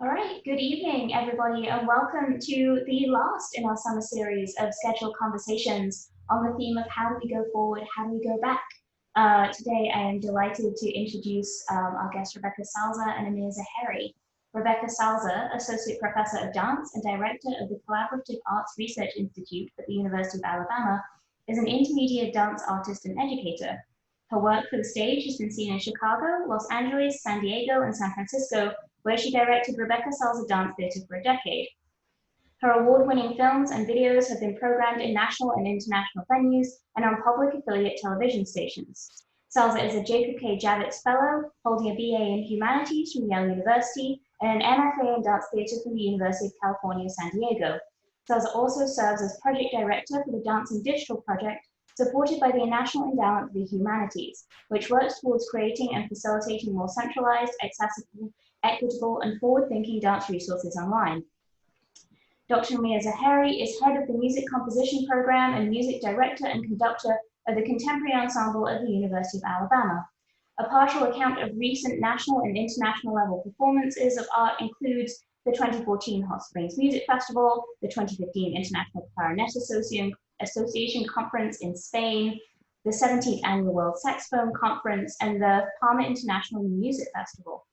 All right, good evening, everybody, and welcome to the last in our summer series of scheduled conversations on the theme of how do we go forward, how do we go back. Today, I am delighted to introduce our guests, Rebecca Salzer and Amir Zaheri. Rebecca Salzer, Associate Professor of Dance and Director of the Collaborative Arts Research Institute at the University of Alabama, is an intermediate dance artist and educator. Her work for the stage has been seen in Chicago, Los Angeles, San Diego, and San Francisco, where she directed Rebecca Salzer Dance Theatre for a decade. Her award-winning films and videos have been programmed in national and international venues and on public affiliate television stations. Salzer is a Jacob K. Javits Fellow, holding a BA in Humanities from Yale University and an MFA in Dance Theatre from the University of California, San Diego. Salzer also serves as Project Director for the Dance and Digital Project, supported by the National Endowment for the Humanities, which works towards creating and facilitating more centralized, accessible, equitable, and forward-thinking dance resources online. Dr. Amir Zaheri is head of the Music Composition Program and music director and conductor of the Contemporary Ensemble at the University of Alabama. A partial account of recent national and international level performances of art includes the 2014 Hot Springs Music Festival, the 2015 International Clarinet Association Conference in Spain, the 17th Annual World Saxophone Conference, and the PARMA International Music Festival.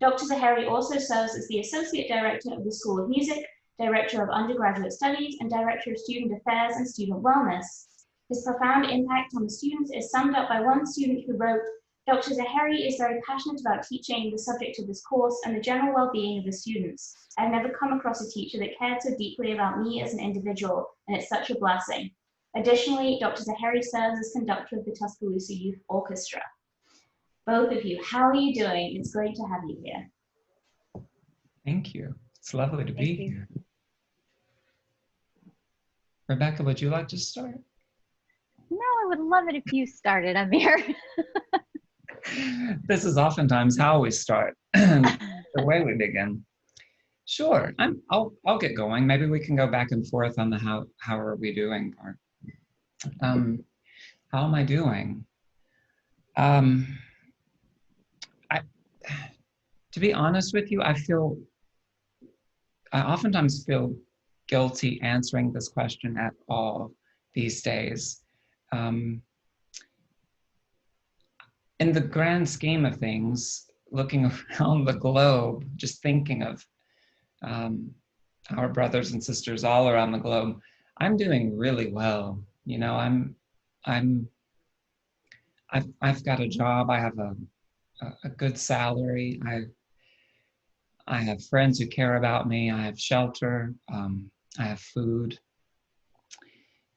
Dr. Zaheri also serves as the Associate Director of the School of Music, Director of Undergraduate Studies, and Director of Student Affairs and Student Wellness. His profound impact on the students is summed up by one student who wrote, "Dr. Zaheri is very passionate about teaching the subject of this course and the general well-being of the students. I've never come across a teacher that cared so deeply about me as an individual, and it's such a blessing." Additionally, Dr. Zaheri serves as conductor of the Tuscaloosa Youth Orchestra. Both of you, how are you doing? It's great to have you here. Thank you. It's lovely to be here. Rebecca, would you like to start? No, I would love it if you started, Amir. This is oftentimes how we start, the way we begin. Sure, I'll get going. Maybe we can go back and forth on the how are we doing part. How am I doing? To be honest with you, I oftentimes feel guilty answering this question at all these days. In the grand scheme of things, looking around the globe, just thinking of our brothers and sisters all around the globe, I'm doing really well. You know, I've got a job. I have a good salary. I have friends who care about me. I have shelter. I have food.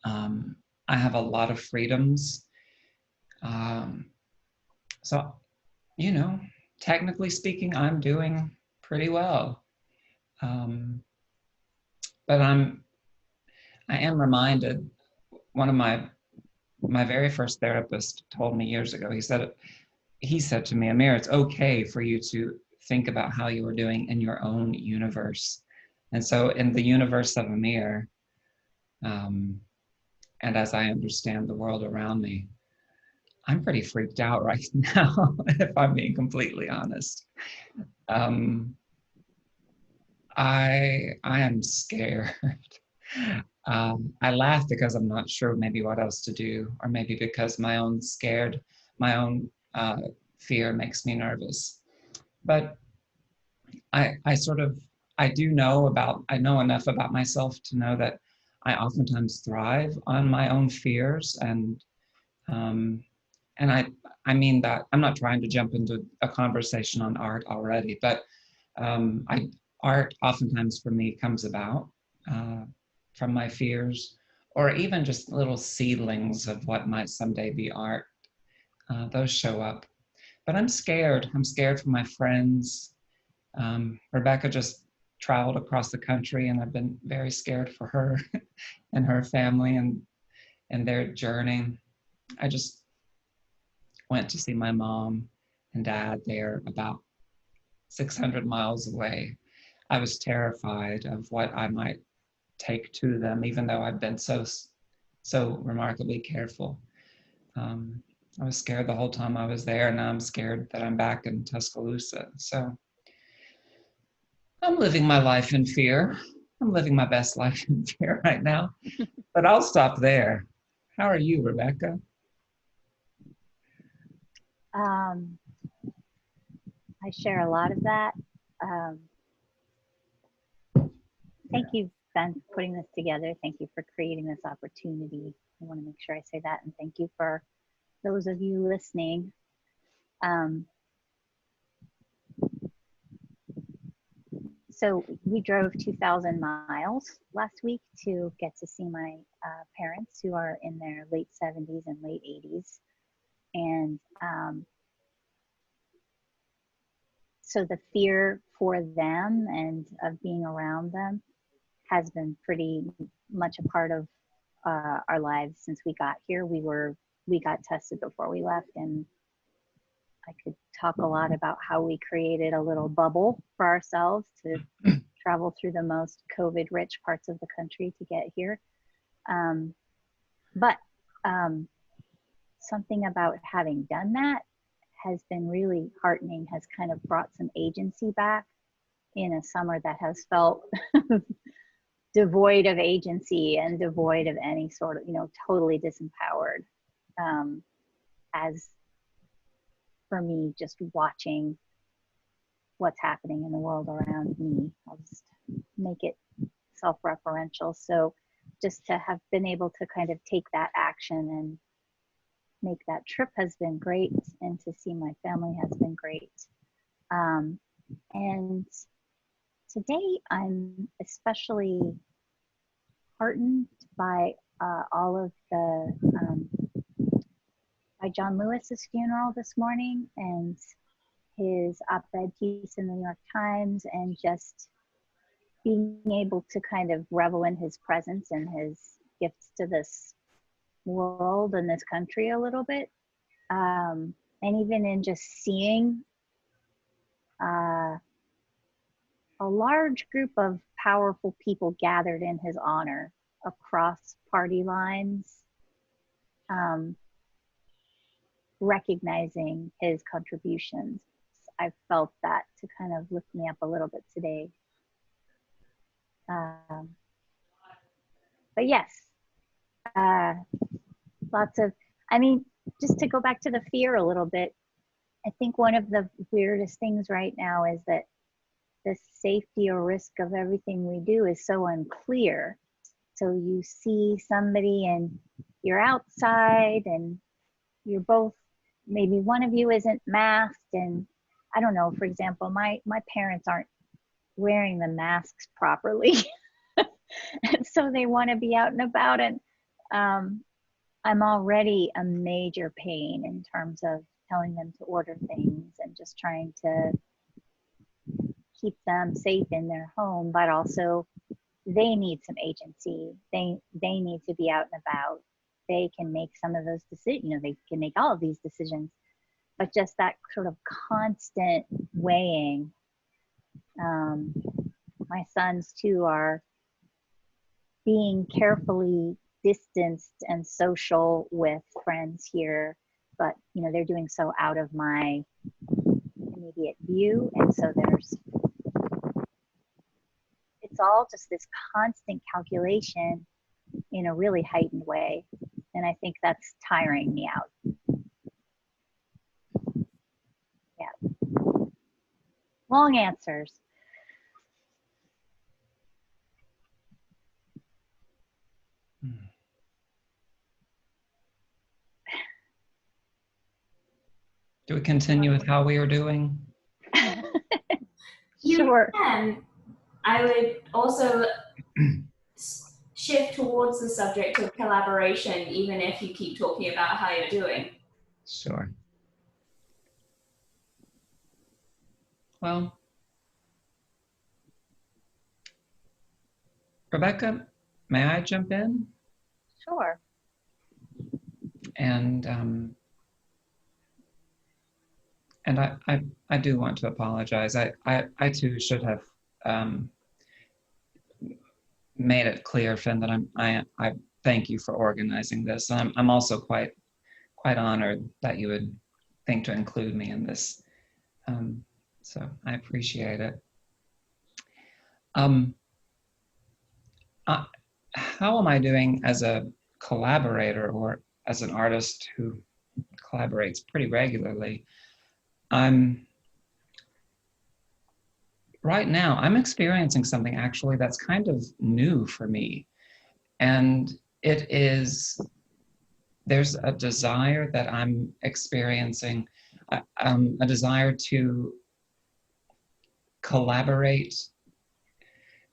I have a lot of freedoms. So, you know, technically speaking, I'm doing pretty well. But I am reminded, one of my very first therapist told me years ago, he said to me, "Amir, it's okay for you to think about how you are doing in your own universe." And so in the universe of Amir, and as I understand the world around me, I'm pretty freaked out right now, if I'm being completely honest. I am scared. I laugh because I'm not sure maybe what else to do, or maybe because my own fear makes me nervous. But I know enough about myself to know that I oftentimes thrive on my own fears, and I mean that I'm not trying to jump into a conversation on art already, but art oftentimes for me comes about from my fears, or even just little seedlings of what might someday be art. Those show up. But I'm scared. I'm scared for my friends. Rebecca just traveled across the country, and I've been very scared for her and her family and their journey. I just went to see my mom and dad. They're about 600 miles away. I was terrified of what I might take to them, even though I've been so remarkably careful. I was scared the whole time I was there, and now I'm scared that I'm back in Tuscaloosa. So I'm living my life in fear. I'm living my best life in fear right now, but I'll stop there. How are you, Rebecca? I share a lot of that. Um, Thank you, Ben, for putting this together. Thank you for creating this opportunity. I want to make sure I say that. And thank you for those of you listening. So we drove 2,000 miles last week to get to see my parents, who are in their late 70s and late 80s. And so the fear for them and of being around them has been pretty much a part of our lives since we got here. We got tested before we left, and I could talk a lot about how we created a little bubble for ourselves to travel through the most COVID-rich parts of the country to get here. But something about having done that has been really heartening, has kind of brought some agency back in a summer that has felt devoid of agency and devoid of any sort of, totally disempowered. As for me, just watching what's happening in the world around me, I'll just make it self-referential. So just to have been able to kind of take that action and make that trip has been great, and to see my family has been great. And today I'm especially heartened by all of the by John Lewis's funeral this morning, and his op-ed piece in the New York Times, and just being able to kind of revel in his presence and his gifts to this world and this country a little bit. And even in just seeing a large group of powerful people gathered in his honor across party lines, recognizing his contributions. I felt that to kind of lift me up a little bit today. But yes, lots of, just to go back to the fear a little bit, I think one of the weirdest things right now is that the safety or risk of everything we do is so unclear. So you see somebody and you're outside and you're both, maybe one of you isn't masked, and I don't know, for example, my parents aren't wearing the masks properly. And so they want to be out and about, and I'm already a major pain in terms of telling them to order things and just trying to keep them safe in their home, but also they need some agency. They need to be out and about. They can make some of those decisions, they can make all of these decisions, but just that sort of constant weighing. My sons too are being carefully distanced and social with friends here, but they're doing so out of my immediate view, and so it's all just this constant calculation in a really heightened way, and I think that's tiring me out. Yeah, long answers. Do we continue with how we are doing? Sure. I would also shift towards the subject of collaboration, even if you keep talking about how you're doing. Sure. Well, Rebecca, may I jump in? Sure. And I do want to apologize. I too should have made it clear, Finn, that I thank you for organizing this. And I'm also quite honored that you would think to include me in this. So I appreciate it. Um, how am I doing as a collaborator or as an artist who collaborates pretty regularly? Right now, I'm experiencing something actually that's kind of new for me. And it is, there's a desire that I'm experiencing, a desire to collaborate.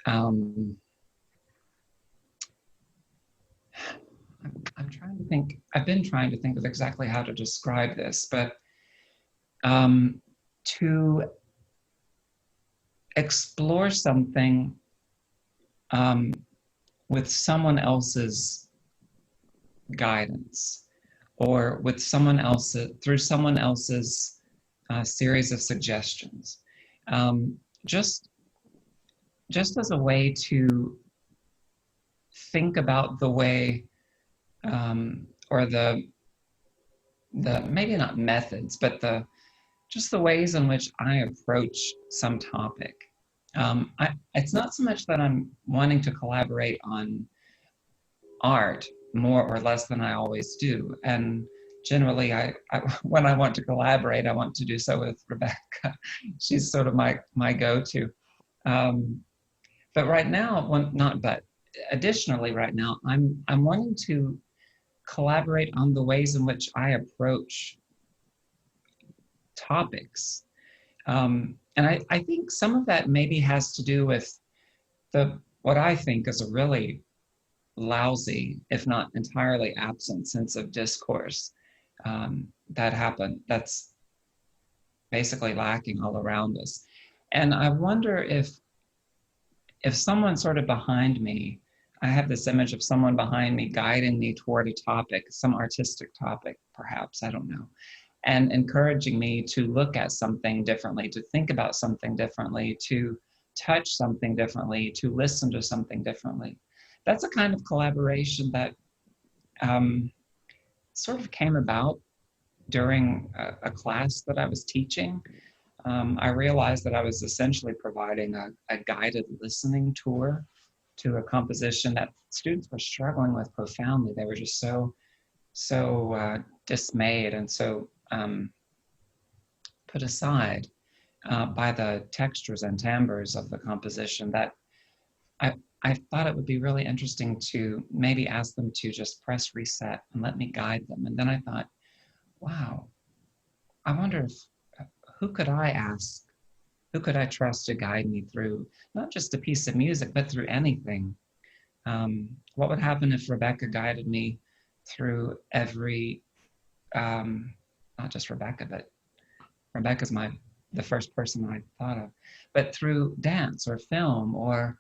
I'm trying to think, I've been trying to think of exactly how to describe this, but to explore something with someone else's guidance, or with someone else, through someone else's series of suggestions, just as a way to think about the way, or the maybe not methods, but just the ways in which I approach some topic. It's not so much that I'm wanting to collaborate on art more or less than I always do. And generally, when I want to collaborate, I want to do so with Rebecca. She's sort of my go-to. But right now, additionally right now, I'm wanting to collaborate on the ways in which I approach topics. And I think some of that maybe has to do with what I think is a really lousy, if not entirely absent, sense of discourse that's basically lacking all around us. And I wonder if someone sort of behind me, I have this image of someone behind me guiding me toward a topic, some artistic topic, perhaps, I don't know, and encouraging me to look at something differently, to think about something differently, to touch something differently, to listen to something differently. That's a kind of collaboration that sort of came about during a class that I was teaching. I realized that I was essentially providing a guided listening tour to a composition that students were struggling with profoundly. They were just so dismayed and so put aside by the textures and timbres of the composition that I thought it would be really interesting to maybe ask them to just press reset and let me guide them. And then I thought, wow, I wonder who could I ask? Who could I trust to guide me through not just a piece of music, but through anything? What would happen if Rebecca guided me through every, not just Rebecca, but Rebecca's the first person I thought of, but through dance or film or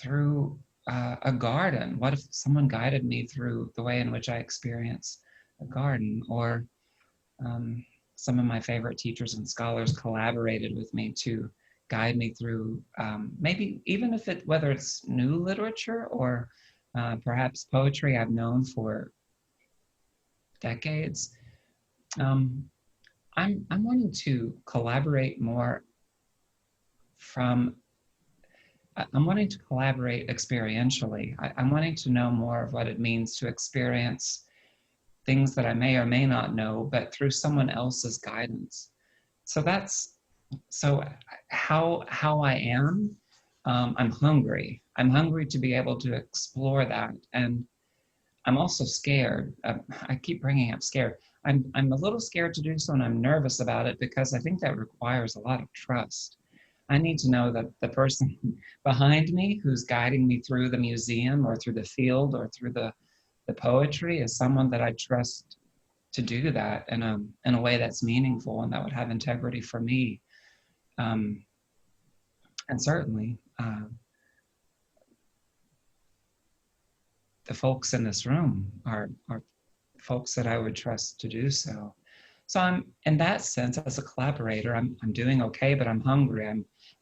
through a garden? What if someone guided me through the way in which I experience a garden? Or some of my favorite teachers and scholars collaborated with me to guide me through maybe even whether it's new literature or perhaps poetry I've known for decades. I'm wanting to collaborate more I'm wanting to collaborate experientially. I'm wanting to know more of what it means to experience things that I may or may not know, but through someone else's guidance. So how I am, I'm hungry. I'm hungry to be able to explore that. And I'm also scared. I keep bringing up scared. I'm a little scared to do so, and I'm nervous about it because I think that requires a lot of trust. I need to know that the person behind me who's guiding me through the museum or through the field or through the poetry is someone that I trust to do that in a way that's meaningful and that would have integrity for me. And certainly the folks in this room are folks that I would trust to do so. So I'm, in that sense, as a collaborator, I'm doing okay, but I'm hungry.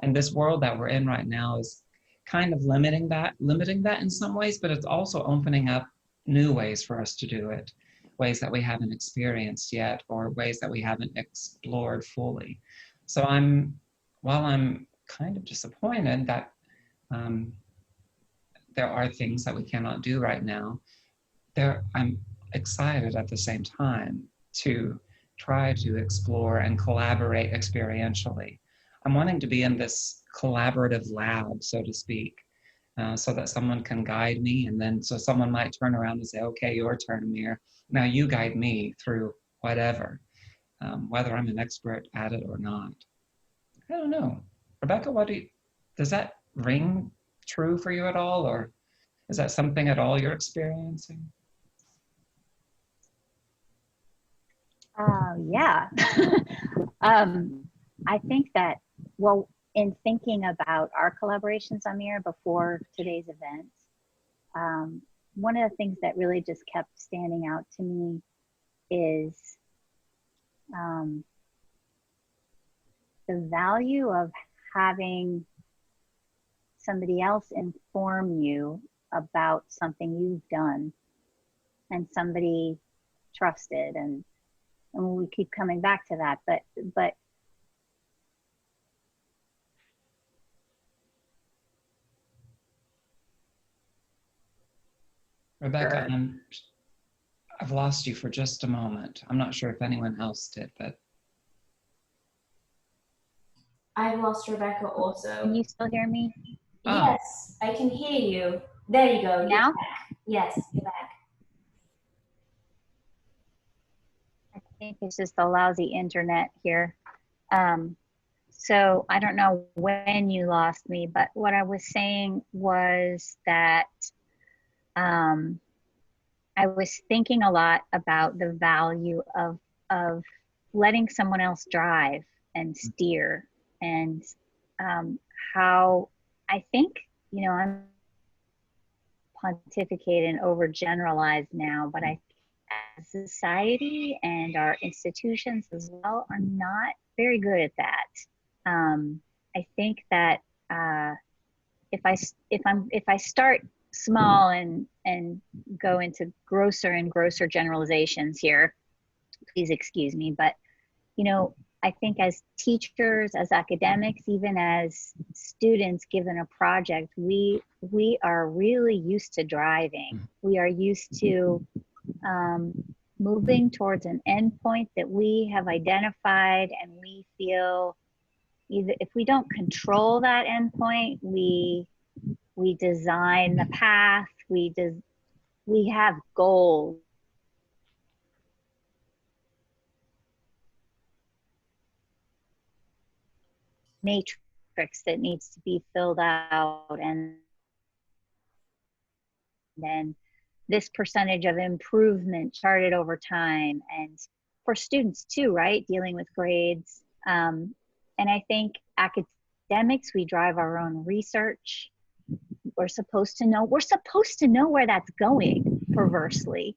And this world that we're in right now is kind of limiting that in some ways, but it's also opening up new ways for us to do it, ways that we haven't experienced yet, or ways that we haven't explored fully. So while I'm kind of disappointed that there are things that we cannot do right now. I'm excited at the same time to try to explore and collaborate experientially. I'm wanting to be in this collaborative lab, so to speak, so that someone can guide me, and then so someone might turn around and say, okay, your turn, Amir. Now you guide me through whatever, whether I'm an expert at it or not. I don't know. Rebecca, does that ring true for you at all, or is that something at all you're experiencing? Yeah. I think that, well, in thinking about our collaborations, Amir, before today's event, one of the things that really just kept standing out to me is the value of having somebody else inform you about something you've done, and somebody trusted, and we keep coming back to that, but Rebecca, I've lost you for just a moment. I'm not sure if anyone else did, but I've lost Rebecca also. Can you still hear me? Yes, I can hear you. There you go. Now? You're back. Yes, you're back. I think it's just the lousy internet here. So I don't know when you lost me, but what I was saying was that I was thinking a lot about the value of letting someone else drive and steer, and how I think, you know, I'm pontificate and overgeneralize now, but I as society and our institutions as well are not very good at that. I think that if I start small and go into grosser and grosser generalizations here, please excuse me, but you know, I think as teachers, as academics, even as students given a project, we are really used to driving. We are used to moving towards an endpoint that we have identified, and we feel either if we don't control that endpoint, we design the path, we have goals. Matrix that needs to be filled out, and then this percentage of improvement charted over time, and for students too, right, dealing with grades. And I think academics, we drive our own research. We're supposed to know where that's going, perversely.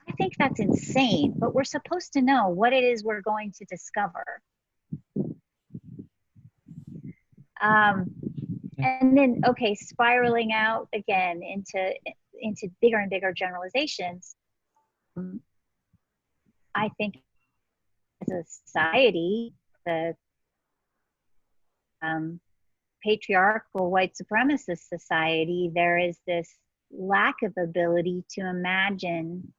I think that's insane, but we're supposed to know what it is we're going to discover. And then, okay, spiraling out again into bigger and bigger generalizations. I think as a society, the patriarchal white supremacist society, there is this lack of ability to imagine.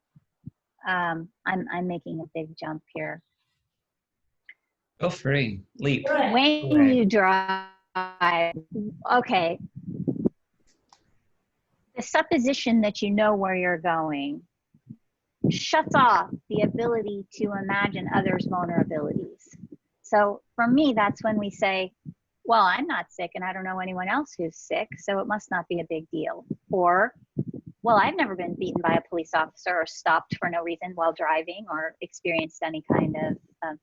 I'm making a big jump here. Go free, leap. When you drive, okay, the supposition that you know where you're going shuts off the ability to imagine others' vulnerabilities. So for me, that's when we say, well, I'm not sick and I don't know anyone else who's sick, so it must not be a big deal. Or, well, I've never been beaten by a police officer or stopped for no reason while driving or experienced any kind of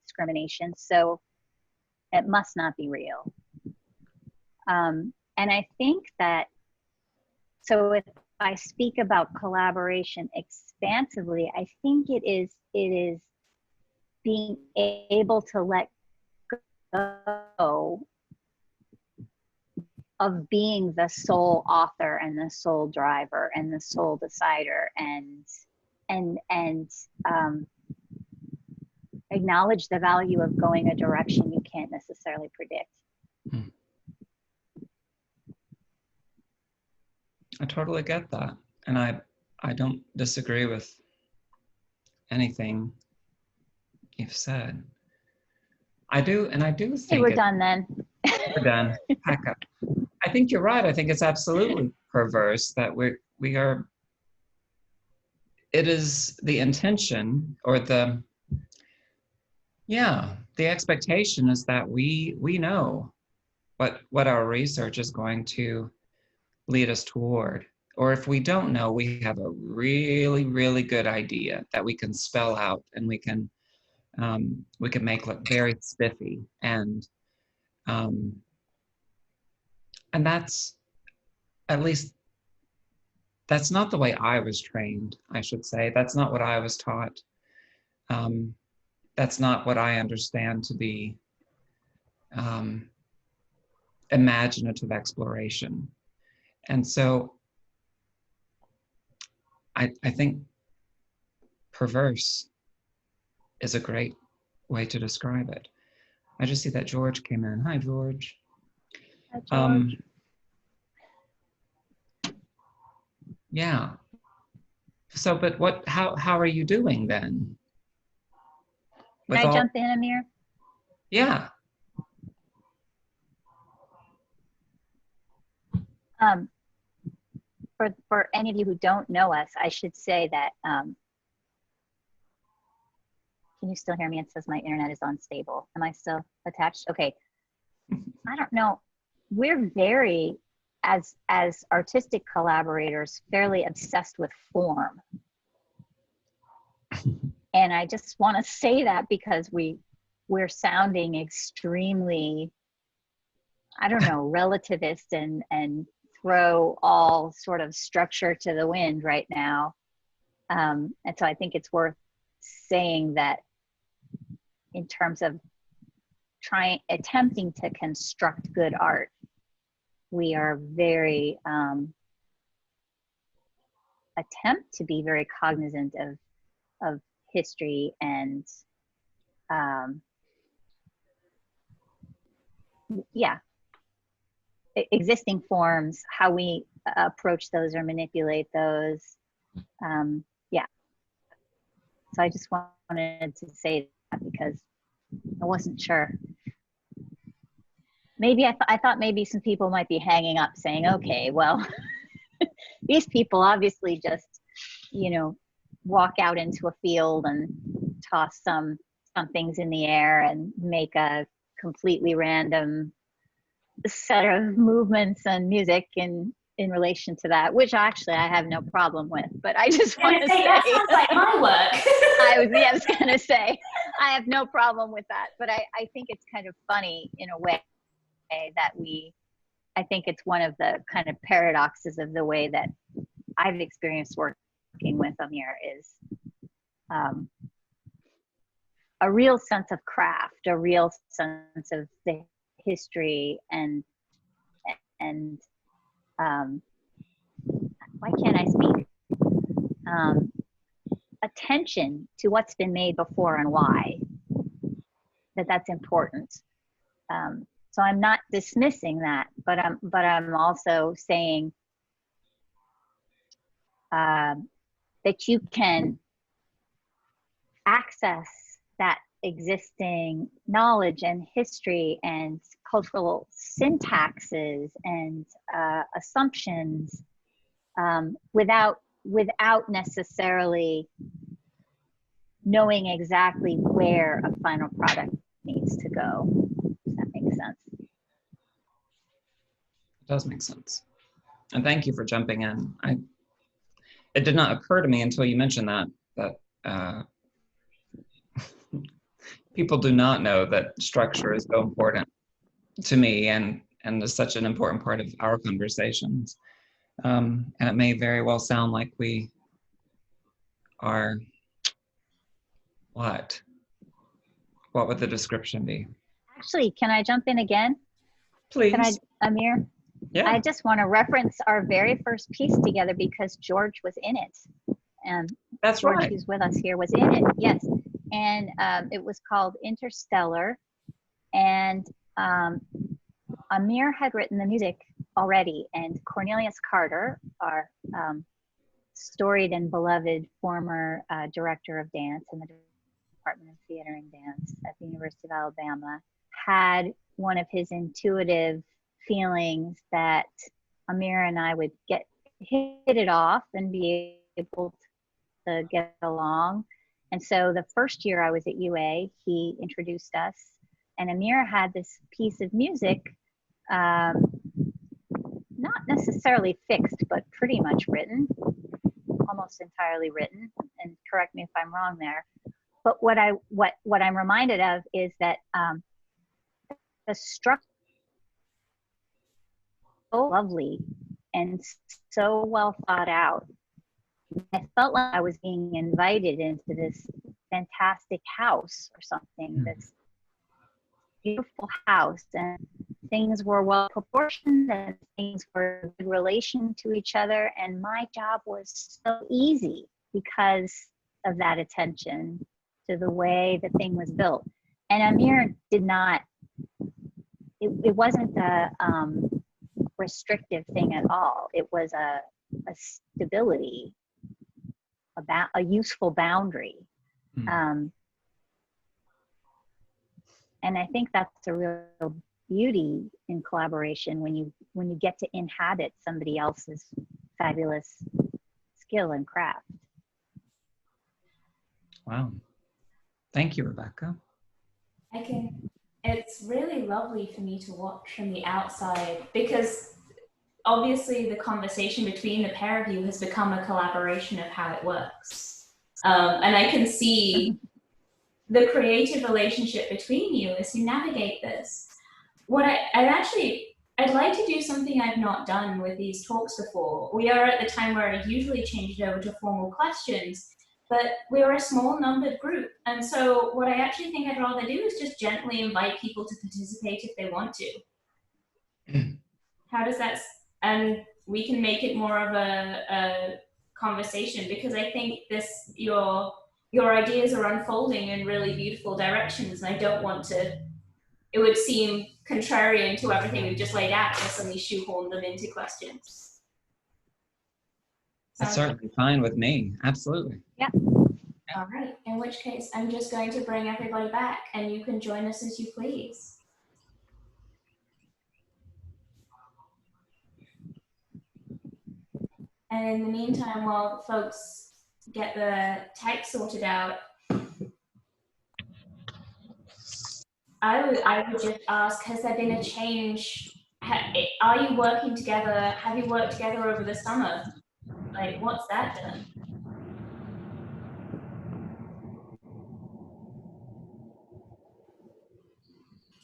discrimination, so it must not be real. And I think that, so if I speak about collaboration expansively, I think it is being able to let go of being the sole author and the sole driver and the sole decider, and acknowledge the value of going a direction you can't necessarily predict. I totally get that. And I don't disagree with anything you've said. I do think Hey, we're done then. we're done. Pack up. I think you're right. I think it's absolutely perverse that we are, it is the intention or the expectation is that we know what our research is going to lead us toward. Or if we don't know, we have a really, really good idea that we can spell out and we can make look very spiffy. And that's, at least, that's not the way I was trained, I should say. That's not what I was taught. That's not what I understand to be imaginative exploration. And so I think perverse is a great way to describe it. I just see that George came in. Hi, George. Hi, George. Yeah. So, but how are you doing then? Can I jump in, Amir? Yeah. For any of you who don't know us, I should say that, can you still hear me? It says my internet is unstable. Am I still attached? Okay. I don't know. We're very, as artistic collaborators, fairly obsessed with form. And I just want to say that because we're sounding extremely, I don't know, relativist and throw all sort of structure to the wind right now. And so I think it's worth saying that in terms of attempting to construct good art, we are very, attempt to be very cognizant of history and, existing forms, how we approach those or manipulate those. So I just wanted to say that because I wasn't sure. Maybe I thought maybe some people might be hanging up saying, okay, well, these people obviously just, walk out into a field and toss some things in the air and make a completely random set of movements and music in relation to that, which actually I have no problem with, but I just want to say that sounds like my work. I was gonna say I have no problem with that, but I think it's kind of funny in a way that I think it's one of the kind of paradoxes of the way that I've experienced working with Amir is a real sense of craft, a real sense of the history and why can't I speak? Attention to what's been made before and why. That's important. So I'm not dismissing that, but I'm also saying that you can access that existing knowledge and history and cultural syntaxes and assumptions without necessarily knowing exactly where a final product needs to go. Does that make sense? It does make sense. And thank you for jumping in. It did not occur to me until you mentioned that people do not know that structure is so important to me and is such an important part of our conversations. And it may very well sound like we are, what would the description be? Actually, can I jump in again? Please. Can I, Amir? Yeah. I just want to reference our very first piece together because George was in it. That's George, right. who's with us here, was in it. Yes. And it was called Interstellar. And Amir had written the music already. And Cornelius Carter, our storied and beloved former director of dance in the Department of Theater and Dance at the University of Alabama, had one of his intuitive feelings that Amir and I would hit it off and be able to get along. And so the first year I was at UA, he introduced us, and Amir had this piece of music, not necessarily fixed, but pretty much written, almost entirely written, and correct me if I'm wrong there. But what I'm reminded of is that the structure so lovely and so well thought out. I felt like I was being invited into this fantastic house or something, this beautiful house, and things were well proportioned and things were in good relation to each other, and my job was so easy because of that attention to the way the thing was built. And Amir did not, it wasn't a restrictive thing at all. It was a stability, a useful boundary. And I think that's a real beauty in collaboration when you get to inhabit somebody else's fabulous skill and craft. Wow. Thank you, Rebecca. It's really lovely for me to watch from the outside, because obviously the conversation between the pair of you has become a collaboration of how it works. And I can see the creative relationship between you as you navigate this. I'd like to do something I've not done with these talks before. We are at the time where I usually change it over to formal questions, but we're a small numbered group. And so what I actually think I'd rather do is just gently invite people to participate if they want to. How does that, and we can make it more of a conversation, because I think your ideas are unfolding in really beautiful directions, and I don't want to, it would seem contrarian to everything we've just laid out to suddenly shoehorn them into questions. That's certainly fine with me. Absolutely. Yeah. All right. In which case, I'm just going to bring everybody back, and you can join us as you please. And in the meantime, while folks get the type sorted out, I would just ask, has there been a change? Are you working together? Have you worked together over the summer? Like, what's that done?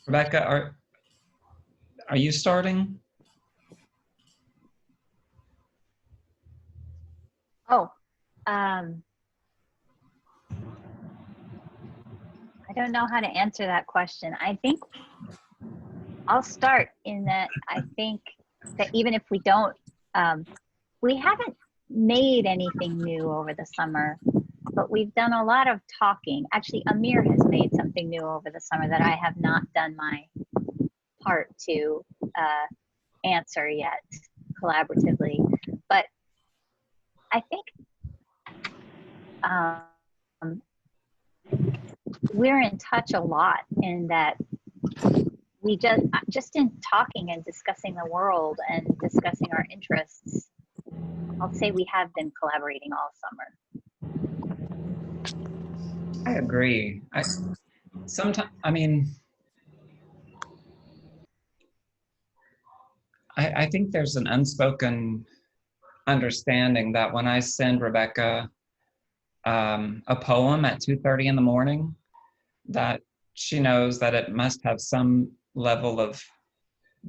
Rebecca, are you starting? Oh, I don't know how to answer that question. I think I'll start in that I think that even if we don't, we haven't made anything new over the summer, but we've done a lot of talking. Actually, Amir has made something new over the summer that I have not done my part to answer yet collaboratively. But I think we're in touch a lot in that we just in talking and discussing the world and discussing our interests, I'll say we have been collaborating all summer. I agree. I think there's an unspoken understanding that when I send Rebecca a poem at 2:30 in the morning, that she knows that it must have some level of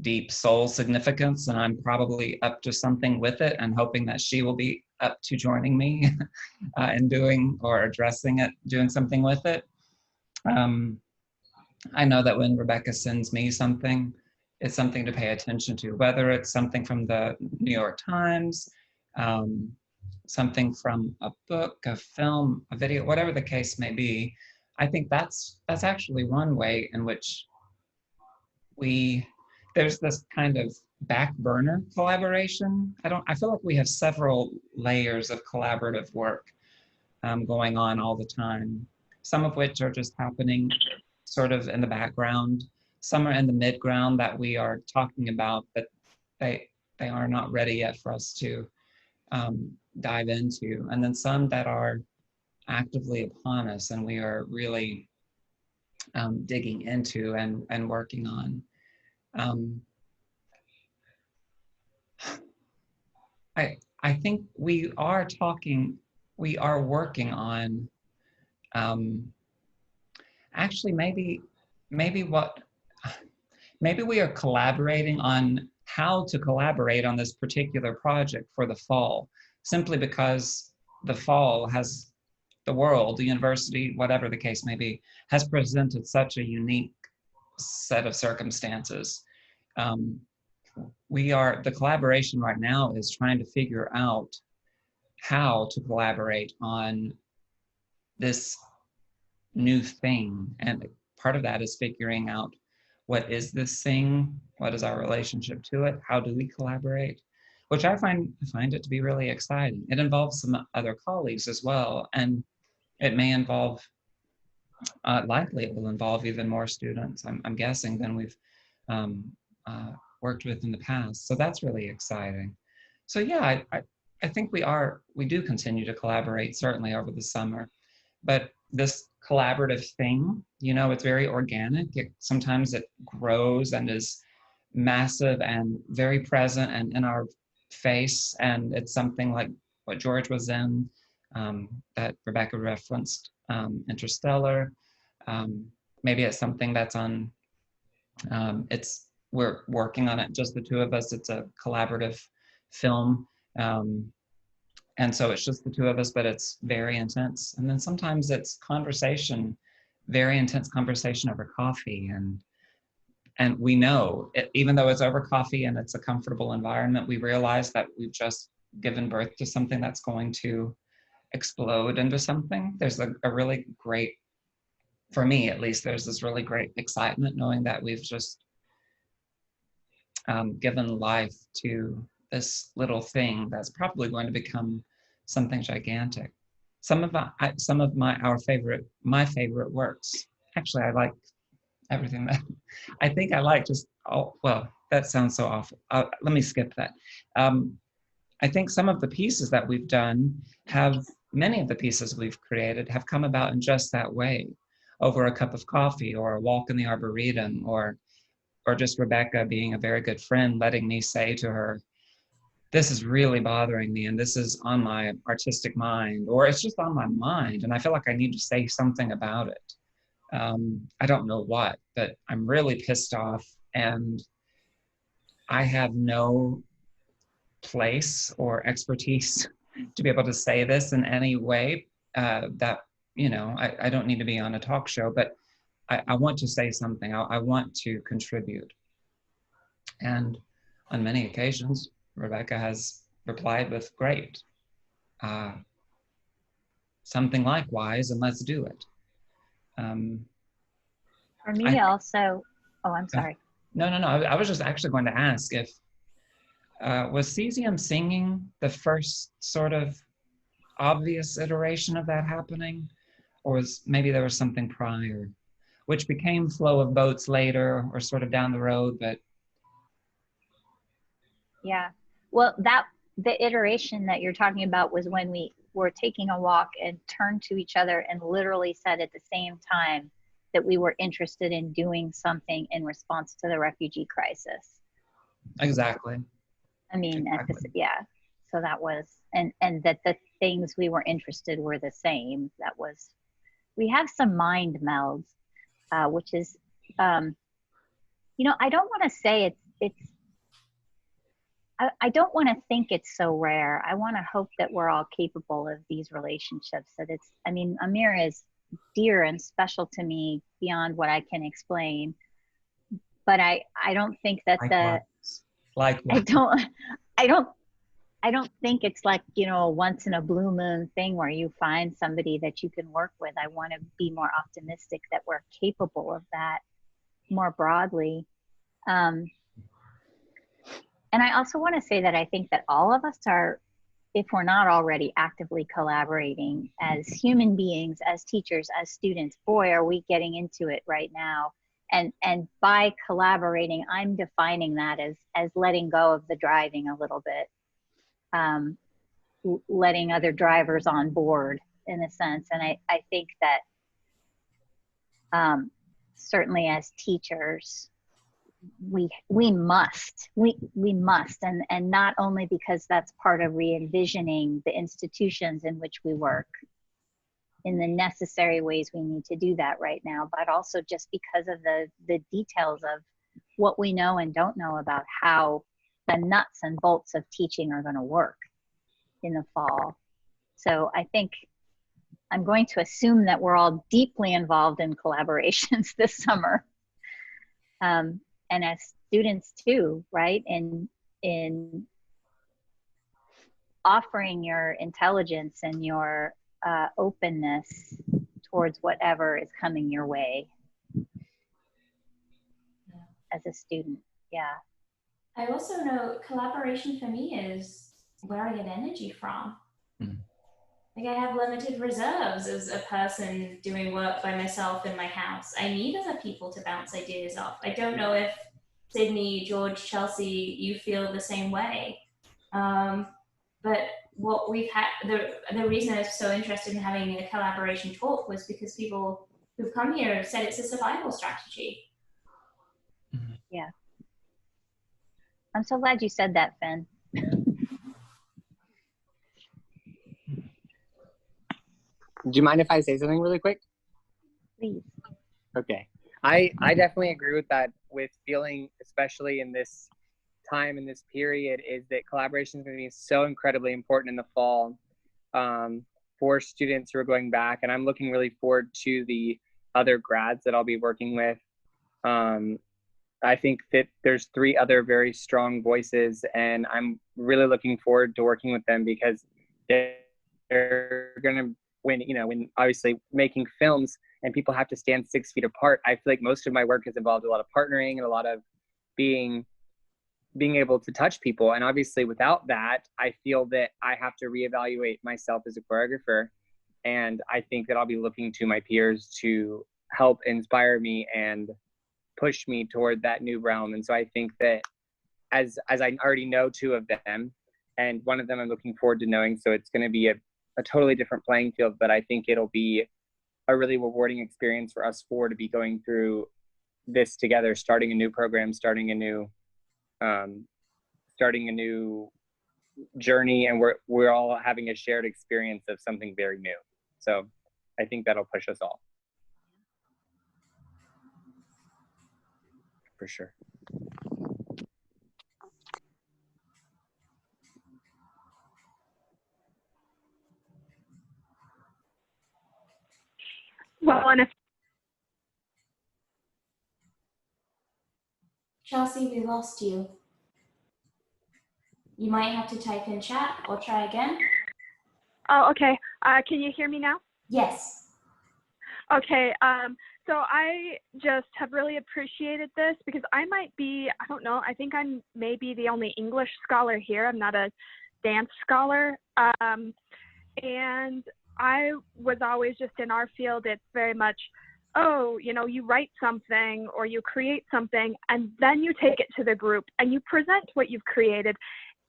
deep soul significance, and I'm probably up to something with it, and hoping that she will be up to joining me and doing or addressing it, doing something with it. I know that when Rebecca sends me something, it's something to pay attention to, whether it's something from the New York Times, something from a book, a film, a video, whatever the case may be. I think that's actually one way in which there's this kind of back burner collaboration. I feel like we have several layers of collaborative work going on all the time, some of which are just happening sort of in the background. Some are in the midground that we are talking about, but they are not ready yet for us to dive into. And then some that are actively upon us and we are really digging into and working on. I think we are working on, actually maybe we are collaborating on how to collaborate on this particular project for the fall, simply because the fall has, the world, the university, whatever the case may be, has presented such a unique set of circumstances. The collaboration right now is trying to figure out how to collaborate on this new thing. And part of that is figuring out, what is this thing? What is our relationship to it? How do we collaborate? Which I find it to be really exciting. It involves some other colleagues as well. And it may involve, likely it will involve even more students, I'm guessing, than we've worked with in the past. So that's really exciting. So yeah, I think we do continue to collaborate, certainly over the summer. But this collaborative thing, it's very organic. Sometimes it grows and is massive and very present and in our face. And it's something like what George was in, that Rebecca referenced, Interstellar. Maybe it's something that's on, we're working on it, just the two of us. It's a collaborative film. And so it's just the two of us, but it's very intense. And then sometimes it's conversation, very intense conversation over coffee. And we know, even though it's over coffee and it's a comfortable environment, we realize that we've just given birth to something that's going to explode into something. There's a really great, for me at least, there's this really great excitement knowing that we've just given life to this little thing that's probably going to become something gigantic. Some of my favorite works. Actually, I like everything that I think I like. Well, that sounds so awful. Let me skip that. I think some of the pieces that we've done many of the pieces we've created have come about in just that way, over a cup of coffee or a walk in the Arboretum, or just Rebecca being a very good friend, letting me say to her, this is really bothering me and this is on my artistic mind, or it's just on my mind and I feel like I need to say something about it. I don't know what, but I'm really pissed off and I have no place or expertise to be able to say this in any way, that, I don't need to be on a talk show, but I want to say something. I want to contribute. And on many occasions, Rebecca has replied with, great, something likewise, and let's do it. For me also, oh, I'm sorry. No. I was just actually going to ask if, was Cesium Singing the first sort of obvious iteration of that happening? Or maybe there was something prior, which became Flow of Boats later or sort of down the road, but. Yeah, well, the iteration that you're talking about was when we were taking a walk and turned to each other and literally said at the same time that we were interested in doing something in response to the refugee crisis. Exactly. I mean, exactly. So that was, and that the things we were interested were the same. That was, we have some mind melds, which is, I don't want to say I don't want to think it's so rare. I want to hope that we're all capable of these relationships. That Amir is dear and special to me beyond what I can explain. But I don't think that I don't think it's like, a once in a blue moon thing where you find somebody that you can work with. I want to be more optimistic that we're capable of that more broadly. And I also want to say that I think that all of us are, if we're not already actively collaborating as human beings, as teachers, as students, boy, are we getting into it right now. And by collaborating, I'm defining that as letting go of the driving a little bit, letting other drivers on board in a sense. And I think that certainly as teachers, we must, and not only because that's part of re-envisioning the institutions in which we work in the necessary ways we need to do that right now, but also just because of the details of what we know and don't know about how the nuts and bolts of teaching are going to work in the fall. So I think I'm going to assume that we're all deeply involved in collaborations this summer. And as students too, right? In offering your intelligence and your openness towards whatever is coming your way as a student. Yeah. I also know collaboration for me is where I get energy from. Like I have limited reserves as a person doing work by myself in my house. I need other people to bounce ideas off. I don't know if Sydney, George, Chelsea, you feel the same way. But what we've had, the reason I was so interested in having a collaboration talk was because people who've come here have said it's a survival strategy. Yeah. I'm so glad you said that, Finn. Do you mind if I say something really quick? Please. Okay. I definitely agree with that, with feeling, especially in this time, in this period, is that collaboration is going to be so incredibly important in the fall for students who are going back. And I'm looking really forward to the other grads that I'll be working with. I think that there's 3 other very strong voices, and I'm really looking forward to working with them because they're going to, when obviously making films and people have to stand 6 feet apart, I feel like most of my work has involved a lot of partnering and a lot of being able to touch people. And obviously without that, I feel that I have to reevaluate myself as a choreographer. And I think that I'll be looking to my peers to help inspire me and push me toward that new realm. And so I think that as I already know 2 of them, and one of them I'm looking forward to knowing, so it's going to be a totally different playing field, but I think it'll be a really rewarding experience for us 4 to be going through this together, starting a new program, starting a new journey, and we're all having a shared experience of something very new. So I think that'll push us all. For sure. Well, and if Chelsea, we lost you. You might have to type in chat or try again. oh, okay. Can you hear me now? Yes. Okay. So I just have really appreciated this because I might be, I don't know, I think I'm maybe the only English scholar here. I'm not a dance scholar. And I was always just in our field, it's very much, oh, you write something or you create something and then you take it to the group and you present what you've created.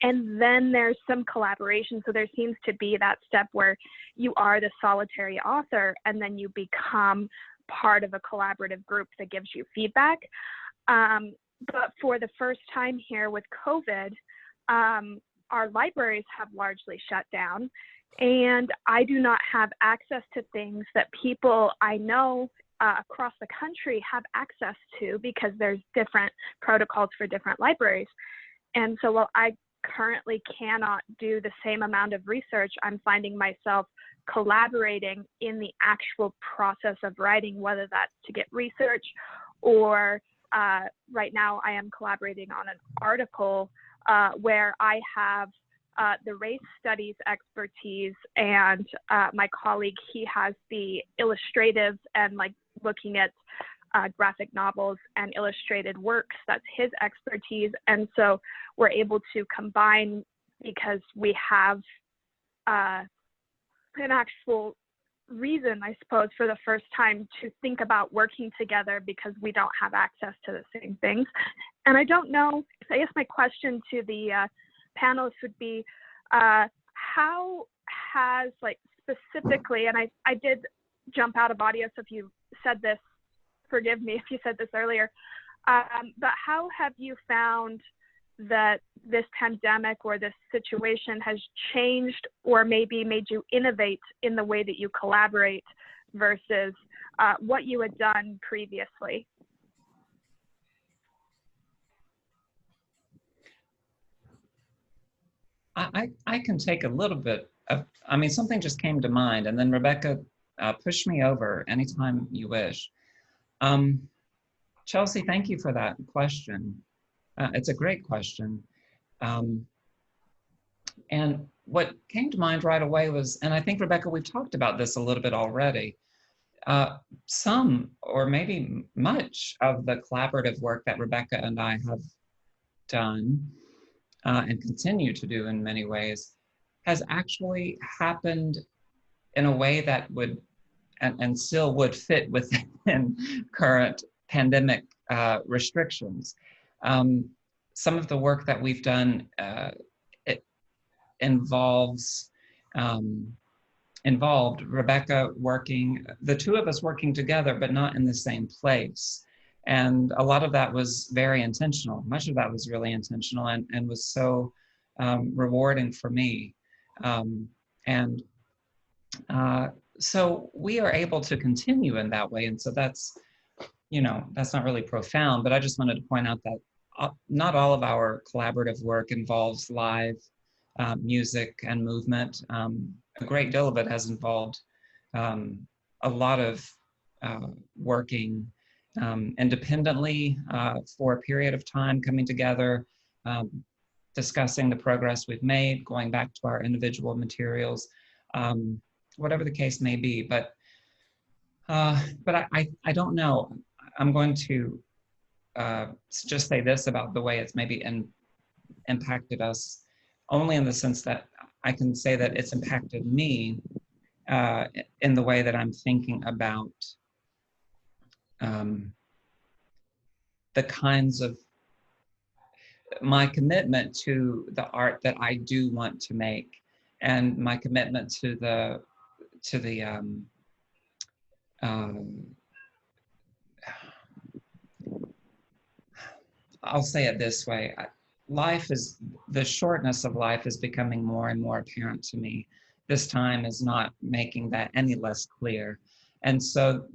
And then there's some collaboration. So there seems to be that step where you are the solitary author and then you become part of a collaborative group that gives you feedback. But for the first time here with COVID, our libraries have largely shut down. And I do not have access to things that people I know across the country have access to because there's different protocols for different libraries. And so while I currently cannot do the same amount of research, I'm finding myself collaborating in the actual process of writing, whether that's to get research or right now I am collaborating on an article where I have the race studies expertise and my colleague, he has the illustrative and like looking at graphic novels and illustrated works. That's his expertise. And so we're able to combine because we have an actual reason, I suppose, for the first time to think about working together because we don't have access to the same things. And I don't know, I guess my question to the panelists would be, how has, like, specifically, and I did jump out of audio, so if you said this, forgive me if you said this earlier, but how have you found that this pandemic or this situation has changed or maybe made you innovate in the way that you collaborate versus what you had done previously? I can take a little bit of, I mean, something just came to mind, and then Rebecca, push me over anytime you wish. Chelsea, thank you for that question. It's a great question. And what came to mind right away was, and I think, Rebecca, we've talked about this a little bit already, some or maybe much of the collaborative work that Rebecca and I have done and continue to do in many ways has actually happened in a way that would and still would fit within current pandemic restrictions. Some of the work that we've done it involved Rebecca working, the two of us working together, but not in the same place. And a lot of that was very intentional. Much of that was really intentional and was so rewarding for me. So we are able to continue in that way. And so that's, you know, that's not really profound, but I just wanted to point out that not all of our collaborative work involves live music and movement. A great deal of it has involved a lot of working independently for a period of time, coming together, discussing the progress we've made, going back to our individual materials, whatever the case may be. But I don't know. I'm going to just say this about the way it's maybe impacted us, only in the sense that I can say that it's impacted me in the way that I'm thinking about the kinds of my commitment to the art that I do want to make, and my commitment to the I'll say it this way. The shortness of life is becoming more and more apparent to me. This time is not making that any less clear. And so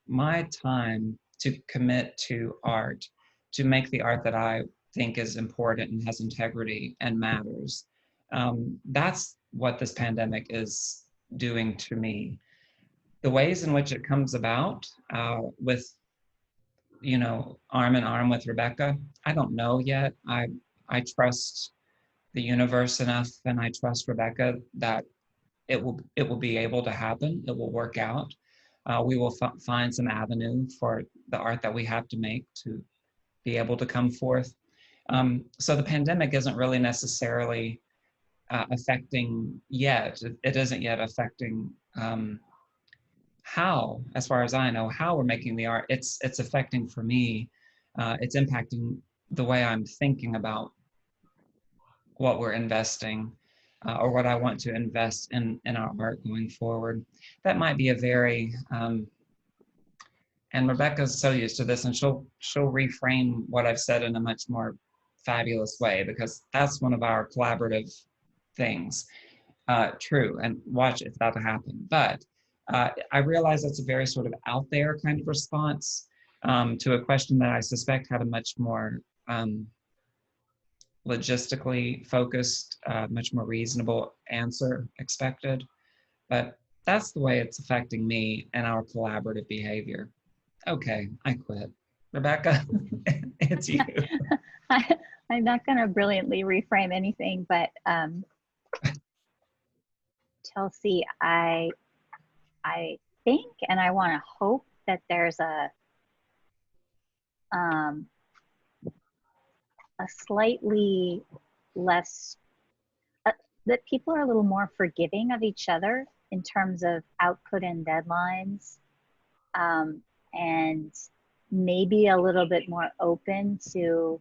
my time to commit to art, to make the art that I think is important and has integrity and matters, that's what this pandemic is doing to me. The ways in which it comes about with, you know, arm in arm with Rebecca, I don't know yet. I trust the universe enough, and I trust Rebecca that it will be able to happen. It will work out. We will find some avenue for the art that we have to make to be able to come forth. So the pandemic isn't really necessarily affecting yet. It isn't yet affecting how, as far as I know, how we're making the art. It's affecting, for me, it's impacting the way I'm thinking about what we're investing or what I want to invest in our art going forward. That might be a very, and Rebecca's so used to this, and she'll reframe what I've said in a much more fabulous way, because that's one of our collaborative things. True, and watch, it's about to happen. But I realize that's a very sort of out there kind of response to a question that I suspect had a much more logistically focused, much more reasonable answer expected. But that's the way it's affecting me and our collaborative behavior. Okay, I quit. Rebecca, it's you. I'm not going to brilliantly reframe anything, but Chelsea, I think, and I want to hope that there's a a slightly less, that people are a little more forgiving of each other in terms of output and deadlines, and maybe a little bit more open to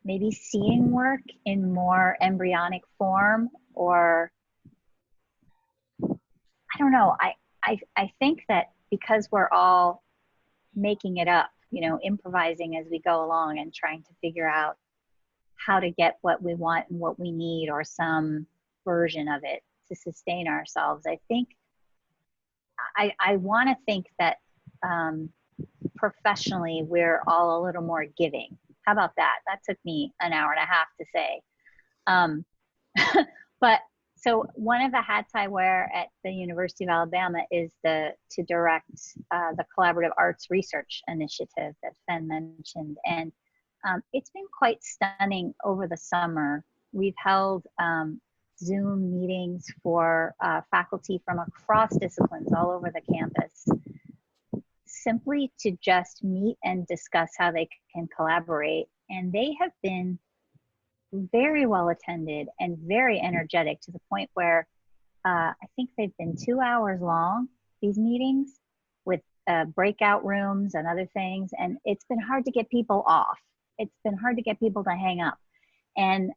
maybe seeing work in more embryonic form, or I don't know. I think that because we're all making it up, you know, improvising as we go along and trying to figure out how to get what we want and what we need, or some version of it to sustain ourselves. I think I want to think that professionally we're all a little more giving. How about that? That took me an hour and a half to say. But so one of the hats I wear at the University of Alabama is to direct the Collaborative Arts Research Initiative that Fen mentioned. And it's been quite stunning over the summer. We've held Zoom meetings for faculty from across disciplines all over the campus, simply to just meet and discuss how they can collaborate. And they have been very well attended and very energetic, to the point where I think they've been 2 hours long, these meetings, with breakout rooms and other things. And it's been hard to get people off. It's been hard to get people to hang up. And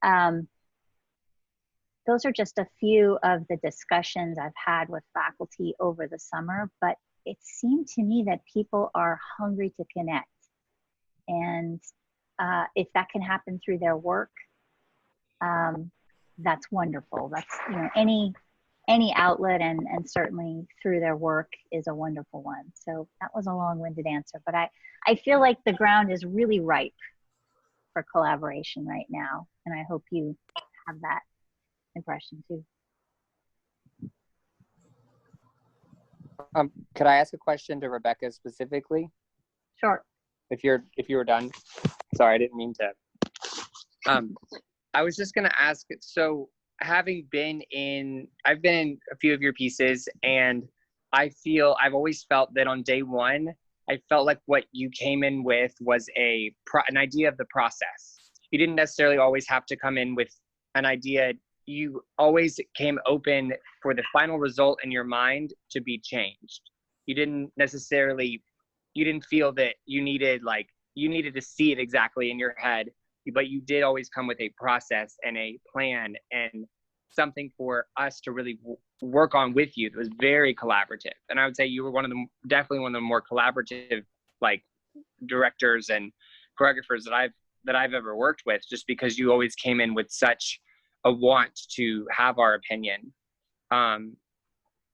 those are just a few of the discussions I've had with faculty over the summer, but it seemed to me that people are hungry to connect. And if that can happen through their work, that's wonderful. That's, you know, any outlet, and certainly through their work is a wonderful one. So that was a long-winded answer, but I feel like the ground is really ripe for collaboration right now. And I hope you have that impression too. Could I ask a question to Rebecca specifically? Sure. If you were done. Sorry, I didn't mean to. I was just gonna ask, so I've been in a few of your pieces, and I've always felt that on day one, I felt like what you came in with was an idea of the process. You didn't necessarily always have to come in with an idea. You always came open for the final result in your mind to be changed. You didn't feel that you needed to see it exactly in your head, but you did always come with a process and a plan and something for us to really work on with you. That was very collaborative. And I would say you were definitely one of the more collaborative, like, directors and choreographers that I've ever worked with, just because you always came in with such a want to have our opinion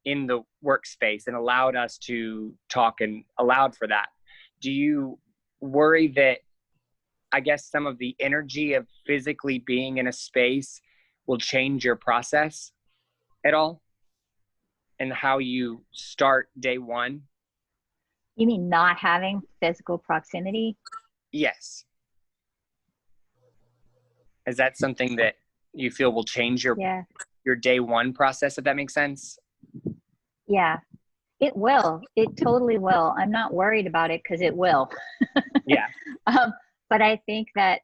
in the workspace, and allowed us to talk and allowed for that. Do you worry that, I guess, some of the energy of physically being in a space will change your process at all, and how you start day one? You mean not having physical proximity? Yes. Is that something that you feel will change your day one process, if that makes sense? Yeah, it will. It totally will. I'm not worried about it, because it will. Yeah. But I think that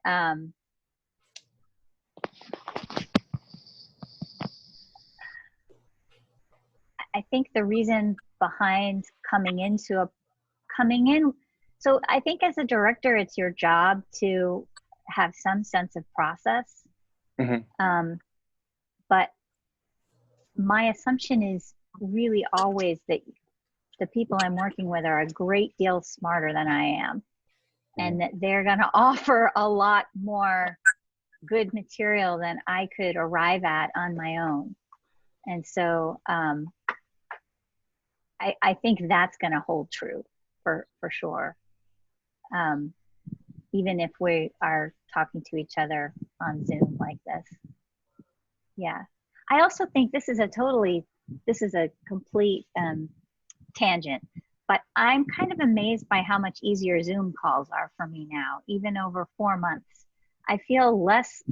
the reason behind coming in, so I think as a director, it's your job to have some sense of process. Mm-hmm. But my assumption is really always that the people I'm working with are a great deal smarter than I am, and that they're going to offer a lot more good material than I could arrive at on my own. And so I think that's going to hold true for sure, even if we are talking to each other on Zoom like this. Yeah. I also think this is a complete tangent, but I'm kind of amazed by how much easier Zoom calls are for me now, even over 4 months. I feel less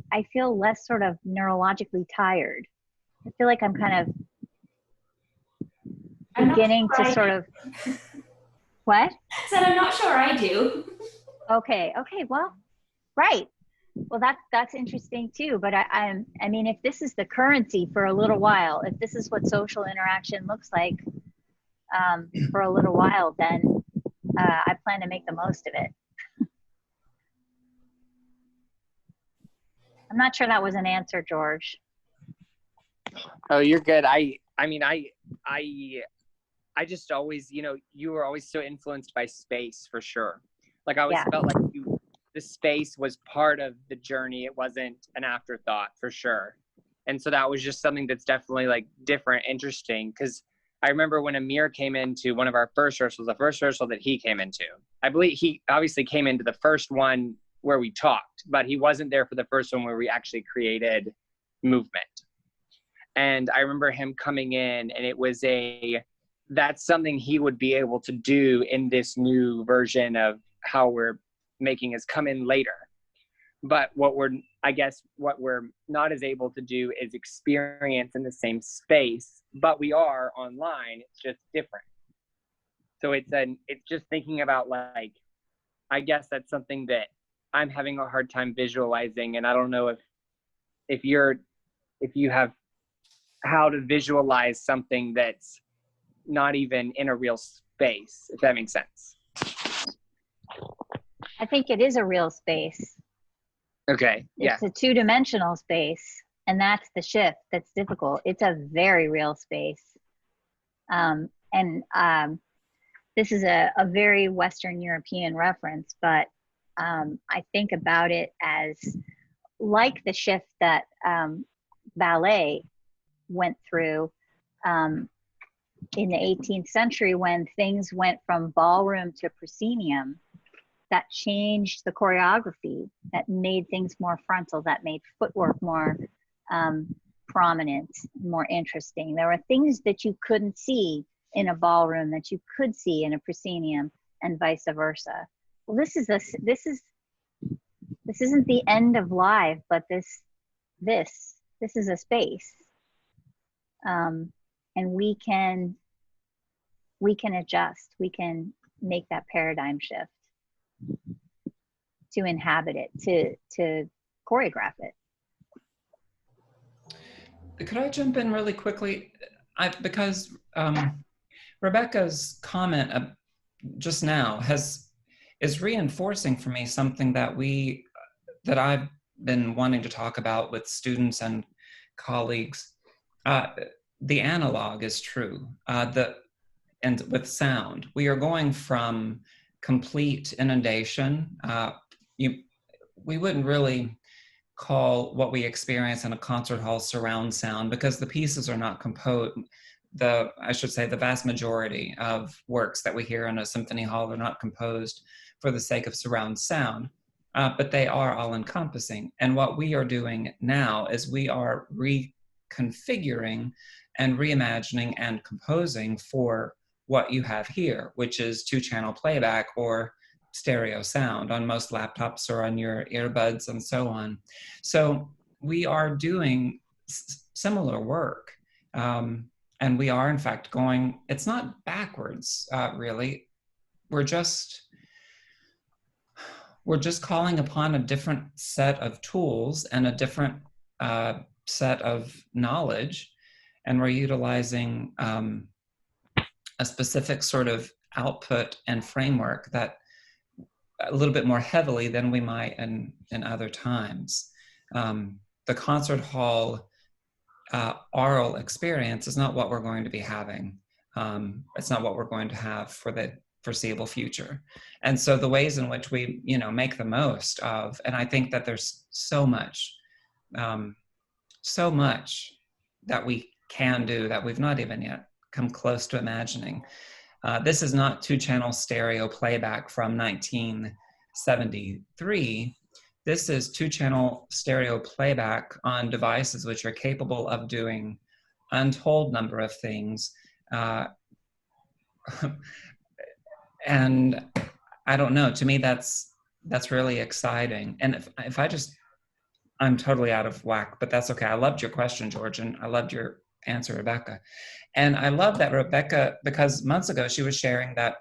sort of neurologically tired. I feel like I'm kind of beginning to sort of, What? Said I'm not sure I do. Okay, well, right. Well, that's interesting too. But I mean, if this is the currency for a little while, if this is what social interaction looks like for a little while, then I plan to make the most of it. I'm not sure that was an answer, George. Oh, you're good. I mean, I just always, you were always so influenced by space, for sure. Like I always felt like the space was part of the journey. It wasn't an afterthought, for sure. And so that was just something that's definitely like different, interesting. Because I remember when Amir came into one of our first rehearsals, the first rehearsal that he came into, I believe he obviously came into the first one where we talked, but he wasn't there for the first one where we actually created movement. And I remember him coming in, and it was that's something he would be able to do in this new version of how we're making is come in later. But what we're not as able to do is experience in the same space, but we are online. It's just different. So it's just thinking about, like, I guess that's something that I'm having a hard time visualizing. And I don't know if you have how to visualize something that's not even in a real space, if that makes sense. I think it is a real space. Okay. Yeah. It's a two-dimensional space, and that's the shift that's difficult. It's a very real space. This is a very Western European reference, but I think about it as like the shift that ballet went through in the 18th century, when things went from ballroom to proscenium. That changed the choreography, that made things more frontal, that made footwork more prominent, more interesting. There were things that you couldn't see in a ballroom that you could see in a proscenium, and vice versa. Well, this isn't the end of live, but this is a space, and we can adjust. We can make that paradigm shift to inhabit it, to choreograph it. Could I jump in really quickly? Because Rebecca's comment just now is reinforcing for me something that I've been wanting to talk about with students and colleagues. The analog is true. And with sound, we are going from complete inundation. We wouldn't really call what we experience in a concert hall surround sound, because the pieces are not composed. The vast majority of works that we hear in a symphony hall are not composed for the sake of surround sound, but they are all encompassing. And what we are doing now is we are reconfiguring and reimagining and composing for what you have here, which is 2-channel playback or stereo sound on most laptops or on your earbuds and so on. So we are doing similar work. And we are, in fact, going, it's not backwards, really. We're just calling upon a different set of tools and a different set of knowledge. And we're utilizing a specific sort of output and framework that a little bit more heavily than we might in other times. The concert hall oral experience is not what we're going to be having. It's not what we're going to have for the foreseeable future. And so the ways in which we, make the most of, and I think that there's so much that we can do that we've not even yet come close to imagining. This is not 2-channel stereo playback from 1973. This is 2-channel stereo playback on devices which are capable of doing untold number of things. And I don't know, to me, that's really exciting. And I'm totally out of whack, but that's okay. I loved your question, George, and I loved your answer, Rebecca. And I love that Rebecca, because months ago she was sharing that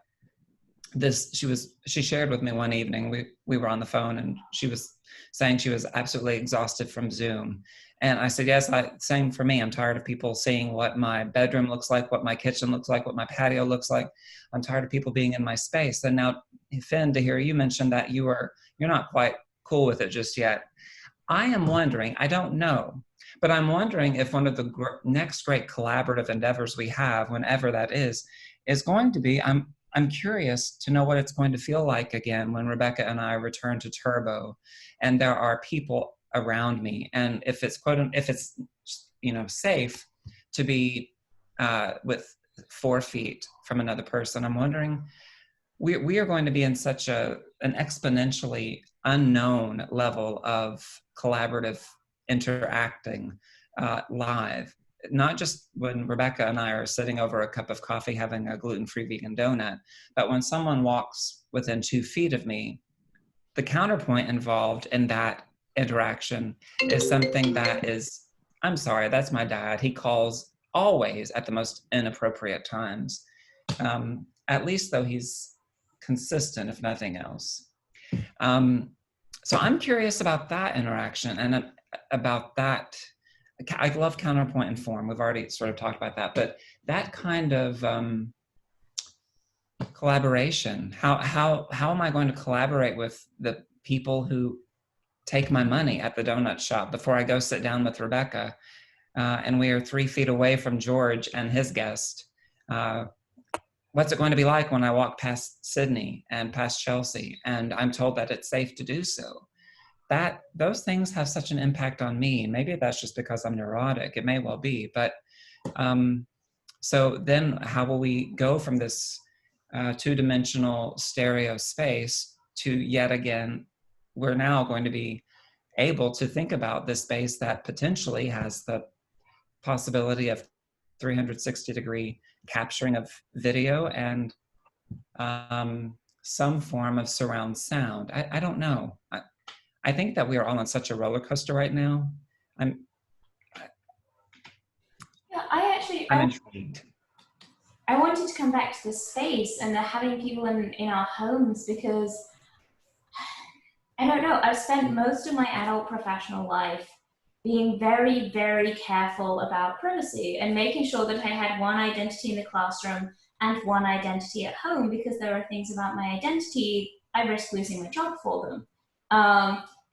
she shared with me one evening, we were on the phone, and she was saying she was absolutely exhausted from Zoom. And I said, yes, same for me. I'm tired of people seeing what my bedroom looks like, what my kitchen looks like, what my patio looks like. I'm tired of people being in my space. And now, Finn, to hear you mention that you're not quite cool with it just yet. I am wondering, I don't know, but I'm wondering if one of the next great collaborative endeavors we have, whenever that is going to be, I'm curious to know what it's going to feel like again when Rebecca and I return to Turbo, and there are people around me, and if it's safe to be with 4 feet from another person. I'm wondering, we are going to be in such an exponentially unknown level of collaborative interacting live. Not just when Rebecca and I are sitting over a cup of coffee having a gluten-free vegan donut, but when someone walks within 2 feet of me, the counterpoint involved in that interaction is something that is, I'm sorry, that's my dad. He calls always at the most inappropriate times. At least though he's consistent, if nothing else. So I'm curious about that interaction and about that. I love counterpoint and form. We've already sort of talked about that, but that kind of collaboration, how am I going to collaborate with the people who take my money at the donut shop before I go sit down with Rebecca, and we are 3 feet away from George and his guest? What's it going to be like when I walk past Sydney and past Chelsea and I'm told that it's safe to do so? Those things have such an impact on me. Maybe that's just because I'm neurotic. It may well be, but so then how will we go from this 2-dimensional stereo space to yet again, we're now going to be able to think about this space that potentially has the possibility of 360-degree capturing of video and some form of surround sound. I don't know. I think that we are all on such a roller coaster right now. I'm intrigued. I wanted to come back to the space and the having people in our homes, because I don't know, I've spent most of my adult professional life being very, very careful about privacy and making sure that I had one identity in the classroom and one identity at home, because there are things about my identity I risk losing my job for them.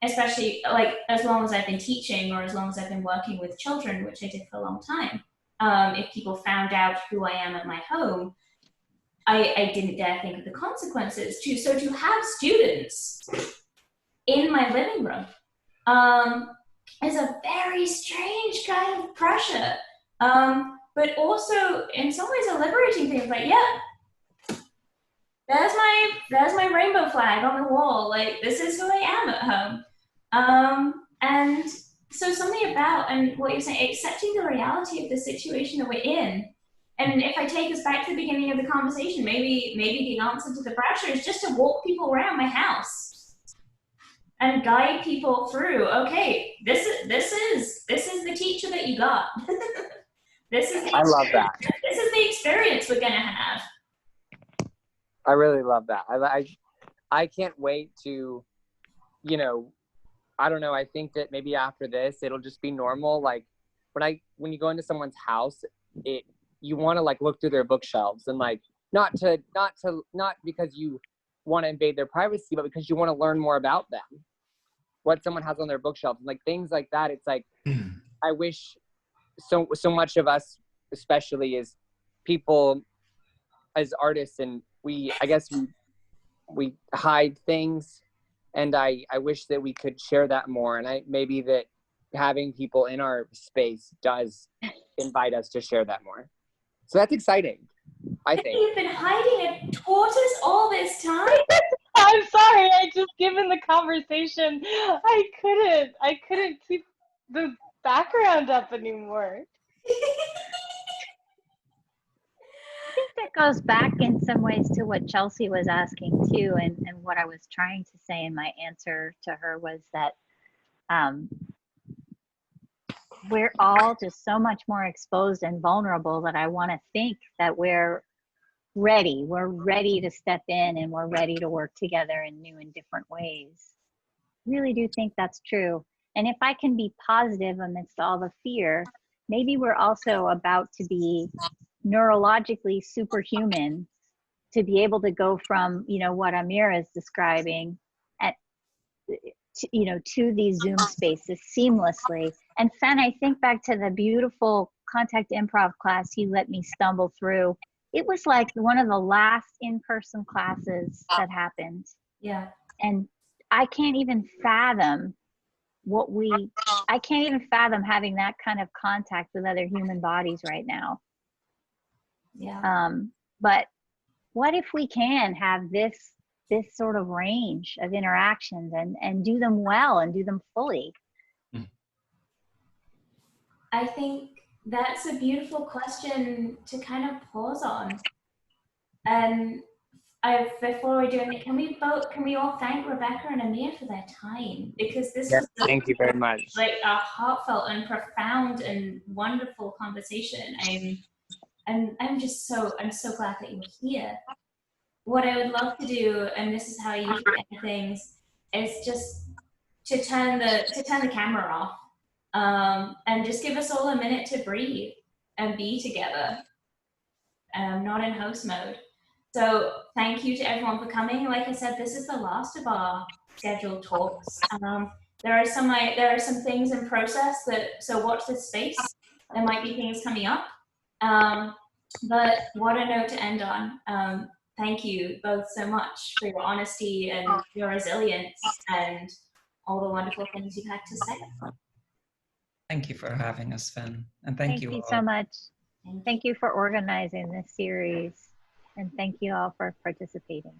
Especially like as long as I've been teaching or as long as I've been working with children, which I did for a long time. If people found out who I am at my home, I didn't dare think of the consequences. So to have students in my living room is a very strange kind of pressure, but also in some ways a liberating thing. Like, yeah, there's my rainbow flag on the wall. Like, this is who I am at home. And so something about, and what you're saying, accepting the reality of the situation that we're in. And if I take us back to the beginning of the conversation, maybe the answer to the pressure is just to walk people around my house and guide people through. Okay, this is the teacher that you got. I love that. This is the experience we're gonna have. I really love that. I can't wait to, I don't know. I think that maybe after this, it'll just be normal. Like when you go into someone's house, you want to like look through their bookshelves and like, not because you want to invade their privacy, but because you want to learn more about them, what someone has on their bookshelves, and like things like that. It's like, I wish so much of us, especially as people, as artists, and I guess we hide things, and I wish that we could share that more. And maybe that having people in our space does invite us to share that more. So that's exciting, I think. You've been hiding a tortoise all this time? I'm sorry, given the conversation, I couldn't keep the background up anymore. I think that goes back in some ways to what Chelsea was asking too, and what I was trying to say in my answer to her was that we're all just so much more exposed and vulnerable that I want to think that we're ready. We're ready to step in, and we're ready to work together in new and different ways. Really do think that's true. And if I can be positive amidst all the fear, maybe we're also about to be neurologically superhuman to be able to go from, you know, what Amir is describing to these Zoom spaces seamlessly. And Fen, I think back to the beautiful contact improv class you let me stumble through. It was like one of the last in-person classes that happened. Yeah. And I can't even fathom I can't even fathom having that kind of contact with other human bodies right now. Yeah. But what if we can have this sort of range of interactions and do them well and do them fully? I think that's a beautiful question to kind of pause on. And before we do anything, can we all thank Rebecca and Amir for their time? Because this was Thank you very much. like a heartfelt and profound and wonderful conversation. I'm so glad that you're here. What I would love to do, and this is how I usually end things, is just to turn the camera off, and just give us all a minute to breathe and be together, not in host mode. So thank you to everyone for coming. Like I said, this is the last of our scheduled talks. There are some things in process so watch this space. There might be things coming up. But what a note to end on. Thank you both so much for your honesty and your resilience and all the wonderful things you've had to say. Thank you for having us, Finn. And thank you all. So much. Thank you for organizing this series. And thank you all for participating.